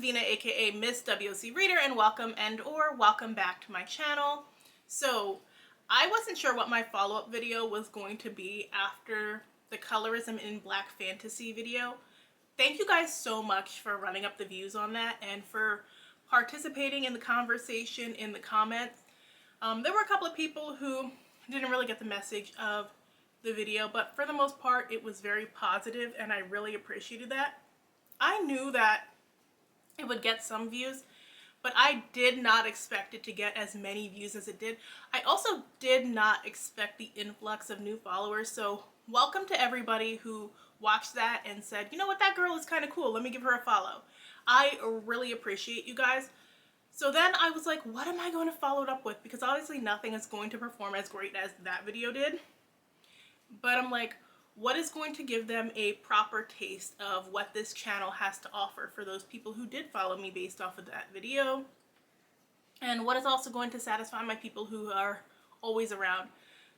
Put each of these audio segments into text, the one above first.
Vina, aka Miss WOC Reader, and welcome back to my channel. So I wasn't sure what my follow-up video was going to be after the colorism in Black fantasy video. Thank you guys so much for running up the views on that and for participating in the conversation in the comments. There were a couple of people who didn't really get the message of the video, but for the most part it was very positive and I really appreciated that. I knew that it would get some views, but I did not expect it to get as many views as it did. I also did not expect the influx of new followers, so welcome to everybody who watched that and said, you know what, that girl is kind of cool, let me give her a follow. I really appreciate you guys. So then I was like, what am I going to follow it up with? Because obviously nothing is going to perform as great as that video did. But I'm like, what is going to give them a proper taste of what this channel has to offer for those people who did follow me based off of that video? And what is also going to satisfy my people who are always around?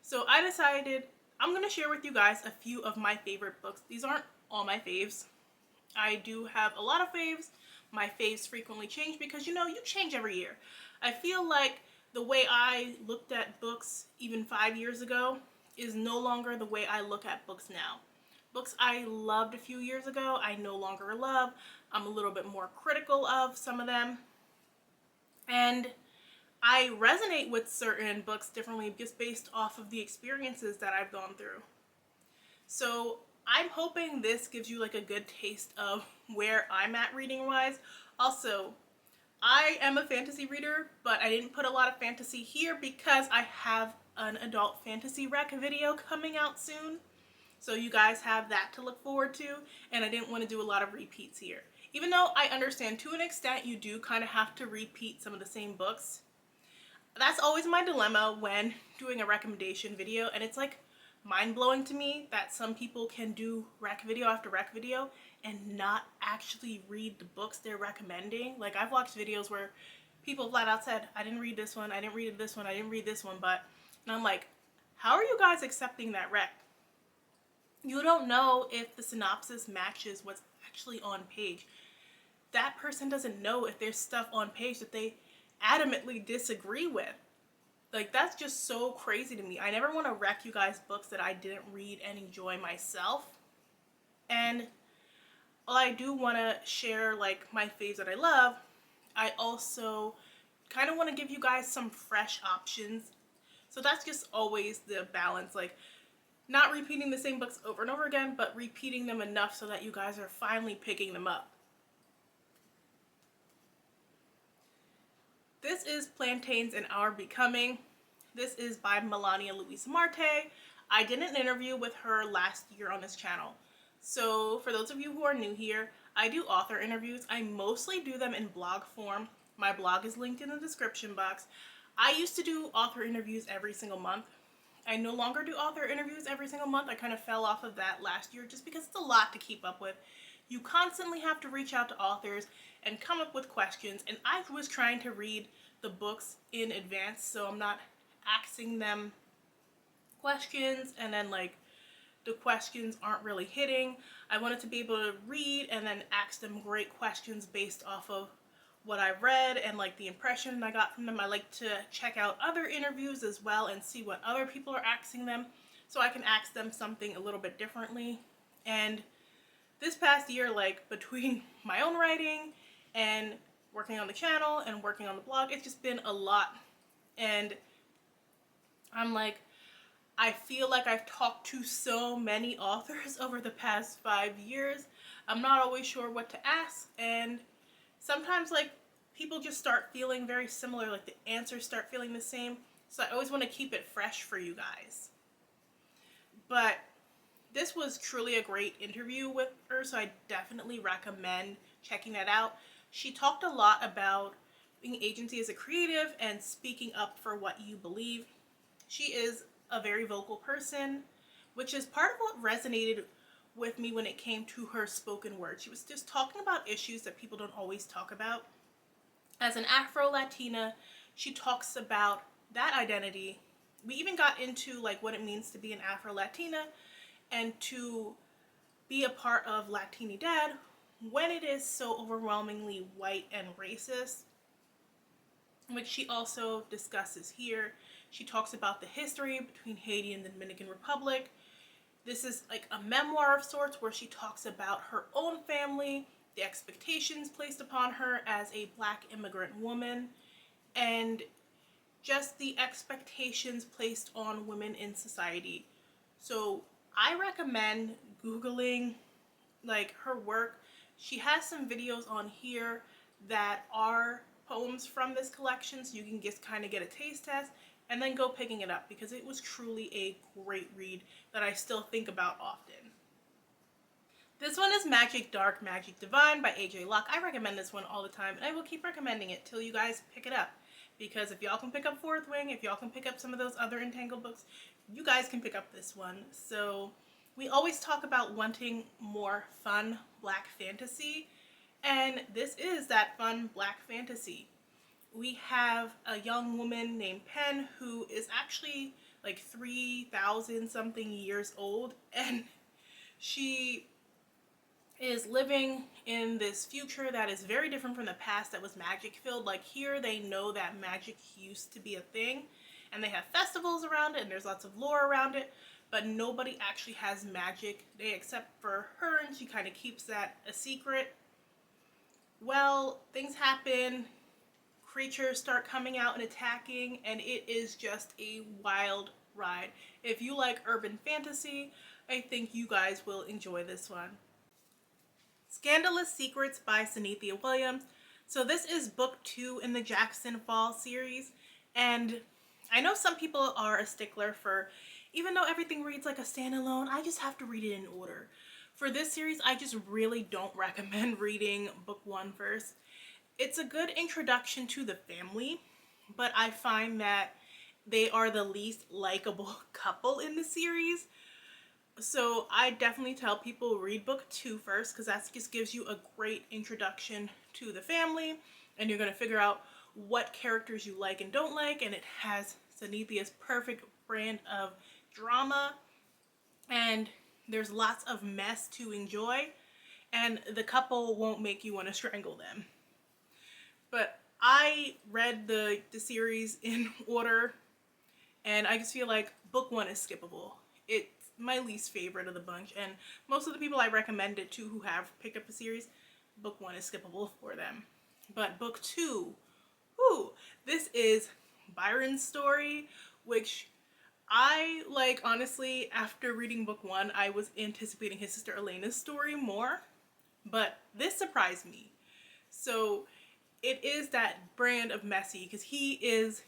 So I decided I'm going to share with you guys a few of my favorite books. These aren't all my faves. I do have a lot of faves. My faves frequently change because, you know, you change every year. I feel like the way I looked at books even 5 years ago is no longer the way I look at books now. Books I loved a few years ago, I no longer love. I'm a little bit more critical of some of them. And I resonate with certain books differently just based off of the experiences that I've gone through. So I'm hoping this gives you like a good taste of where I'm at reading wise. Also, I am a fantasy reader, but I didn't put a lot of fantasy here because I have an adult fantasy rec video coming out soon. So you guys have that to look forward to, and I didn't want to do a lot of repeats here. Even though I understand to an extent you do kind of have to repeat some of the same books. That's always my dilemma when doing a recommendation video, and it's like mind-blowing to me that some people can do rec video after rec video and not actually read the books they're recommending. Like, I've watched videos where people flat out said, I didn't read this one, I didn't read this one, I didn't read this one, but, and I'm like, how are you guys accepting that rec? You don't know if the synopsis matches what's actually on page. That person doesn't know if there's stuff on page that they adamantly disagree with. Like, that's just so crazy to me. I never want to wreck you guys books that I didn't read and enjoy myself. And while I do want to share like my faves that I love, I also kind of want to give you guys some fresh options. So that's just always the balance, like not repeating the same books over and over again, but repeating them enough so that you guys are finally picking them up. This is Plantains and Our Becoming. This is by Melania Louisa Marte. I did an interview with her last year on this channel. So for those of you who are new here, I do author interviews. I mostly do them in blog form. My blog is linked in the description box. I used to do author interviews every single month. I no longer do author interviews every single month. I kind of fell off of that last year just because it's a lot to keep up with. You constantly have to reach out to authors and come up with questions, and I was trying to read the books in advance so I'm not asking them questions and then like the questions aren't really hitting. I wanted to be able to read and then ask them great questions based off of what I read and like the impression I got from them. I like to check out other interviews as well and see what other people are asking them so I can ask them something a little bit differently. And this past year, like between my own writing and working on the channel and working on the blog, it's just been a lot. And I'm like, I feel like I've talked to so many authors over the past 5 years. I'm not always sure what to ask, and sometimes like people just start feeling very similar, like the answers start feeling the same. So I always want to keep it fresh for you guys. But this was truly a great interview with her, so I definitely recommend checking that out. She talked a lot about being agency as a creative and speaking up for what you believe. She is a very vocal person, which is part of what resonated with me when it came to her spoken word. She was just talking about issues that people don't always talk about. As an Afro-Latina, she talks about that identity. We even got into like what it means to be an Afro-Latina and to be a part of Latinidad, when it is so overwhelmingly white and racist, which she also discusses here. She talks about the history between Haiti and the Dominican Republic. This is like a memoir of sorts where she talks about her own family, the expectations placed upon her as a Black immigrant woman, and just the expectations placed on women in society. So I recommend Googling like her work. She has some videos on here that are poems from this collection, so you can just kind of get a taste test and then go picking it up, because it was truly a great read that I still think about often. This one is Magic Dark, Magic Divine by AJ Locke. I recommend this one all the time, and I will keep recommending it till you guys pick it up. Because if y'all can pick up Fourth Wing, if y'all can pick up some of those other Entangled books, you guys can pick up this one. So we always talk about wanting more fun Black fantasy, and this is that fun Black fantasy. We have a young woman named Pen who is actually like 3,000 something years old, and she is living in this future that is very different from the past that was magic filled. Like here they know that magic used to be a thing, and they have festivals around it, and there's lots of lore around it, but nobody actually has magic except for her, and she kind of keeps that a secret. Well, things happen, creatures start coming out and attacking, and it is just a wild ride. If you like urban fantasy, I think you guys will enjoy this one. Scandalous Secrets by Sanithia Williams. So this is book 2 in the Jackson Fall series, and I know some people are a stickler for, even though everything reads like a standalone, I just have to read it in order. For this series, I just really don't recommend reading book 1 first. It's a good introduction to the family, but I find that they are the least likable couple in the series. So I definitely tell people read book 2 first, because that just gives you a great introduction to the family, and you're going to figure out what characters you like and don't like, and it has Sanithia's perfect brand of drama, and there's lots of mess to enjoy, and the couple won't make you want to strangle them. But I read the series in order, and I just feel like book 1 is skippable. It's my least favorite of the bunch, and most of the people I recommend it to who have picked up the series, book 1 is skippable for them. But book 2, whoo, this is Byron's story, which I like. Honestly, after reading book 1, I was anticipating his sister Elena's story more, but this surprised me. So it is that brand of messy, because he is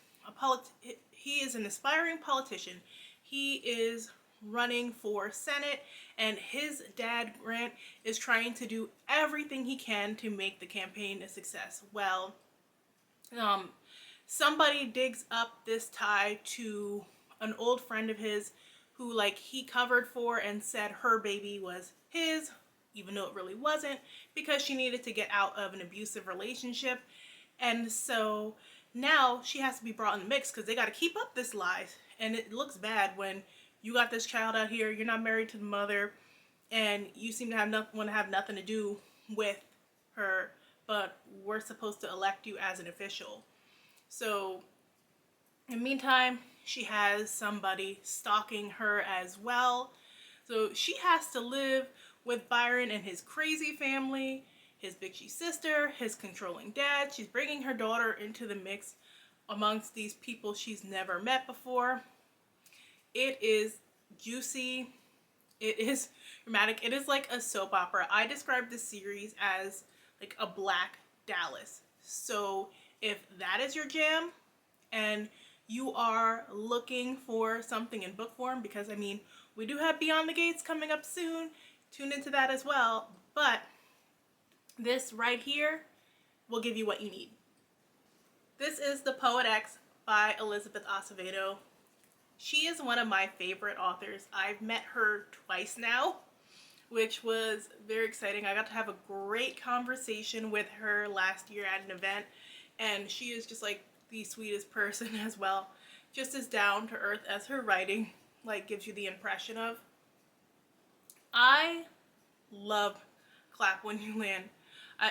an aspiring politician. He is running for Senate, and his dad Grant is trying to do everything he can to make the campaign a success. Well, somebody digs up this tie to an old friend of his who like he covered for and said her baby was his, even though it really wasn't, because she needed to get out of an abusive relationship. And so now she has to be brought in the mix because they got to keep up this lie, and it looks bad when you got this child out here, you're not married to the mother, and you seem to want to have nothing to do with her, but we're supposed to elect you as an official. So in the meantime, she has somebody stalking her as well. So she has to live with Byron and his crazy family, his bitchy sister, his controlling dad. She's bringing her daughter into the mix amongst these people she's never met before. It is juicy. It is dramatic. It is like a soap opera. I describe this series as like a Black Dallas. So if that is your jam and you are looking for something in book form, because I mean, we do have Beyond the Gates coming up soon. Tune into that as well. But this right here will give you what you need. This is The Poet X by Elizabeth Acevedo. She is one of my favorite authors. I've met her twice now, which was very exciting. I got to have a great conversation with her last year at an event, and she is just like the sweetest person as well. Just as down to earth as her writing like gives you the impression of. I love clap when you land.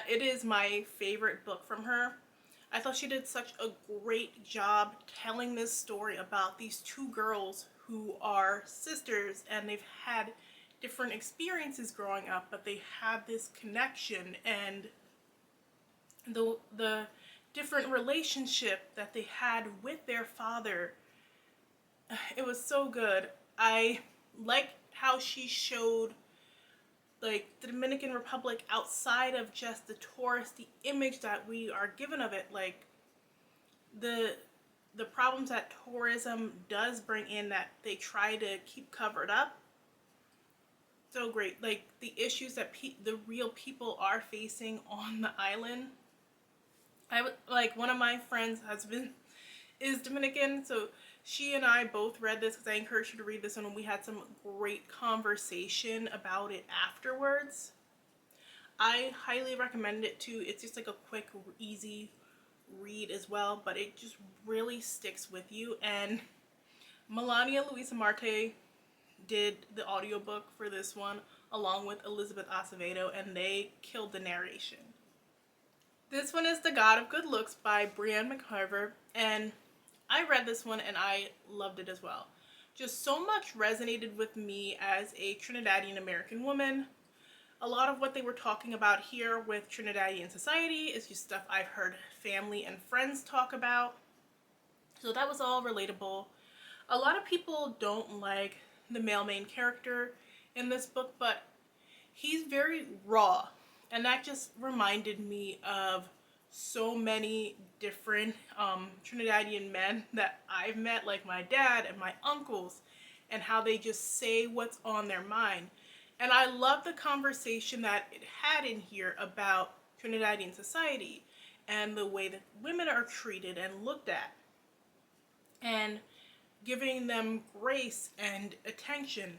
It is my favorite book from her. I thought she did such a great job telling this story about these two girls who are sisters, and they've had different experiences growing up, but they have this connection, and the different relationship that they had with their father. It was so good. I liked how she showed like the Dominican Republic outside of just the touristy image that we are given of it, like the problems that tourism does bring in that they try to keep covered up. So great, like the issues that the real people are facing on the island. I would like, one of my friends' husband is Dominican, so she and I both read this because I encouraged her to read this one, and we had some great conversation about it afterwards. I highly recommend it too. It's just like a quick, easy read as well, but it just really sticks with you. And Melania Luisa Marte did the audiobook for this one along with Elizabeth Acevedo, and they killed the narration. This one is The God of Good Looks by Brienne McCarver, and I read this one and I loved it as well. Just so much resonated with me as a Trinidadian American woman. A lot of what they were talking about here with Trinidadian society is just stuff I've heard family and friends talk about. So that was all relatable. A lot of people don't like the male main character in this book, but he's very raw. And that just reminded me of so many different Trinidadian men that I've met, like my dad and my uncles, and how they just say what's on their mind. And I love the conversation that it had in here about Trinidadian society and the way that women are treated and looked at, and giving them grace and attention.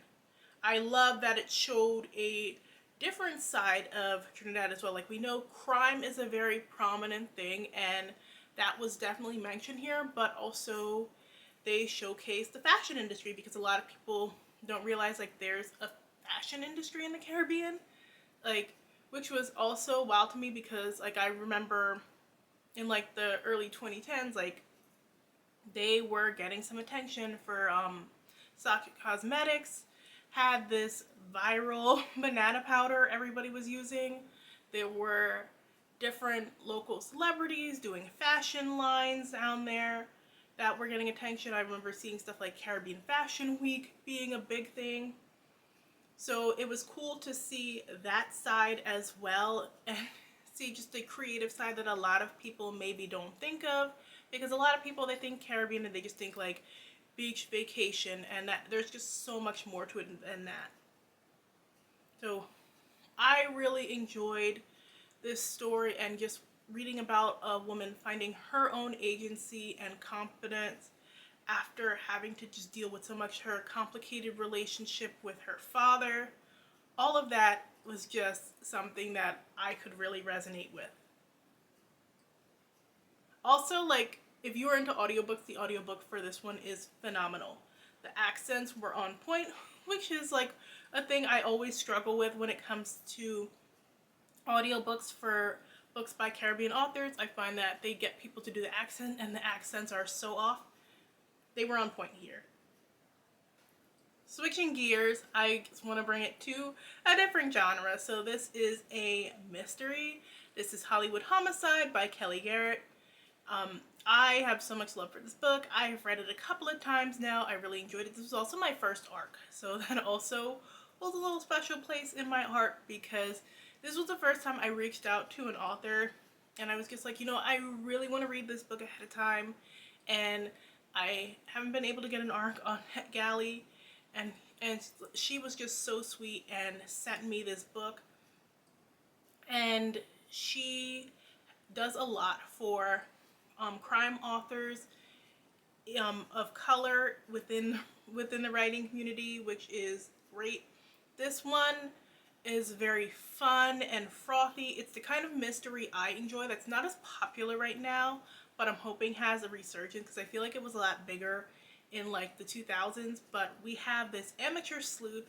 I love that it showed a different side of Trinidad as well. Like, we know crime is a very prominent thing, and that was definitely mentioned here, but also they showcase the fashion industry, because a lot of people don't realize like there's a fashion industry in the Caribbean, like, which was also wild to me, because like I remember in like the early 2010s, like they were getting some attention for Socket Cosmetics had this viral banana powder everybody was using. There were different local celebrities doing fashion lines down there that were getting attention. I remember seeing stuff like Caribbean Fashion Week being a big thing. So it was cool to see that side as well, and see just the creative side that a lot of people maybe don't think of, because a lot of people, they think Caribbean and they just think like beach vacation, and that there's just so much more to it than that. So I really enjoyed this story, and just reading about a woman finding her own agency and confidence after having to just deal with so much her complicated relationship with her father. All of that was just something that I could really resonate with. Also, like, if you are into audiobooks, the audiobook for this one is phenomenal. The accents were on point, which is like a thing I always struggle with when it comes to audiobooks for books by Caribbean authors. I find that they get people to do the accent, and the accents are so off. They were on point here. Switching gears, I just want to bring it to a different genre. So this is a mystery. This is Hollywood Homicide by Kelly Garrett. I have so much love for this book. I have read it a couple of times now. I really enjoyed it. This was also my first arc, so that also holds a little special place in my heart, because this was the first time I reached out to an author, and I was just like, you know, I really want to read this book ahead of time, and I haven't been able to get an arc on Galley, and she was just so sweet and sent me this book. And she does a lot for crime authors of color within the writing community, which is great. This one is very fun and frothy. It's the kind of mystery I enjoy that's not as popular right now, but I'm hoping has a resurgence, because I feel like it was a lot bigger in like the 2000s. But we have this amateur sleuth.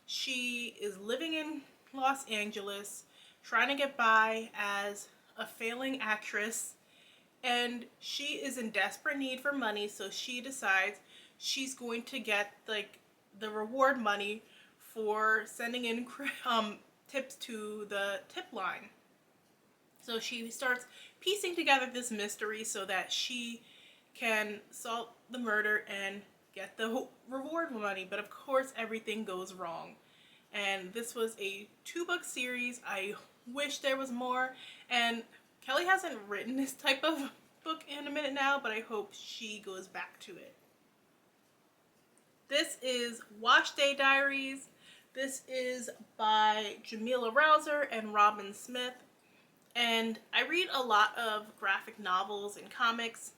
She is living in Los Angeles. trying to get by as a failing actress, and she is in desperate need for money, so she decides she's going to get like the reward money for sending in tips to the tip line. So she starts piecing together this mystery so that she can solve the murder and get the reward money. But of course, everything goes wrong. And this was a 2-book series. I wish there was more. And Kelly hasn't written this type of book in a minute now, but I hope she goes back to it. This is Wash Day Diaries. This is by Jamila Rouser and Robin Smith. And I read a lot of graphic novels and comics.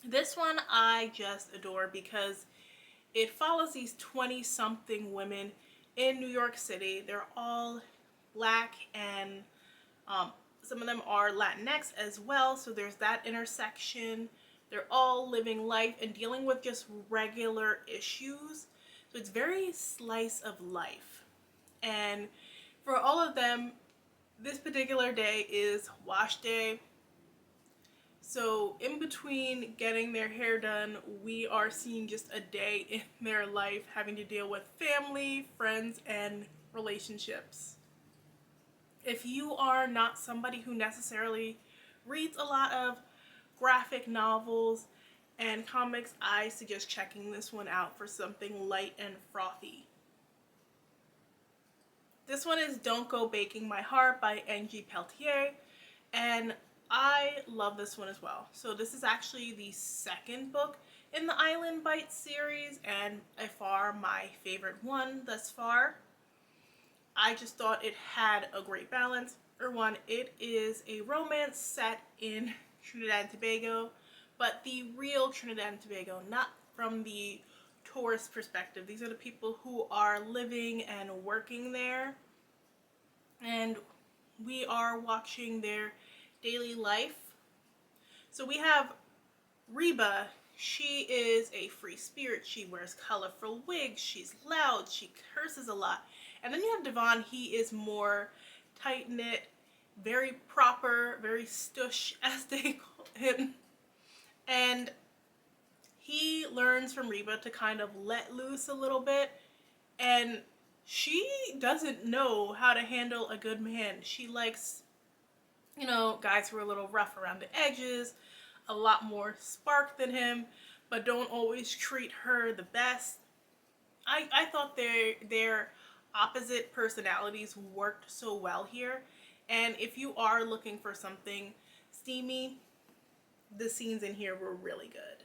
This one I just adore because it follows these 20-something women in New York City. They're all black and some of them are Latinx as well, so there's that intersection. They're all living life and dealing with just regular issues. So it's very slice of life. And for all of them, this particular day is wash day. So in between getting their hair done, we are seeing just a day in their life having to deal with family, friends, and relationships. If you are not somebody who necessarily reads a lot of graphic novels and comics, I suggest checking this one out for something light and frothy. This one is Don't Go Baking My Heart by Angie Peltier, and I love this one as well. So this is actually the second book in the Island Bites series and by far my favorite one thus far. I just thought it had a great balance. For one, it is a romance set in Trinidad and Tobago, but the real Trinidad and Tobago, not from the tourist perspective. These are the people who are living and working there, and we are watching their daily life. So we have Reba. She is a free spirit. She wears colorful wigs. She's loud. She curses a lot. And then you have Devon. He is more tight-knit, very proper, very stush, as they call him. And he learns from Reba to kind of let loose a little bit. And she doesn't know how to handle a good man. She likes, you know, guys who are a little rough around the edges, a lot more spark than him, but don't always treat her the best. I thought their opposite personalities worked so well here. And if you are looking for something steamy, the scenes in here were really good.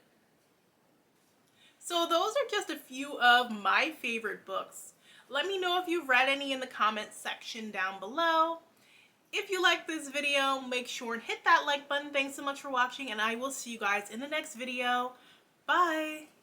So those are just a few of my favorite books. Let me know if you've read any in the comments section down below. If you like this video, make sure and hit that like button. Thanks so much for watching, and I will see you guys in the next video. Bye!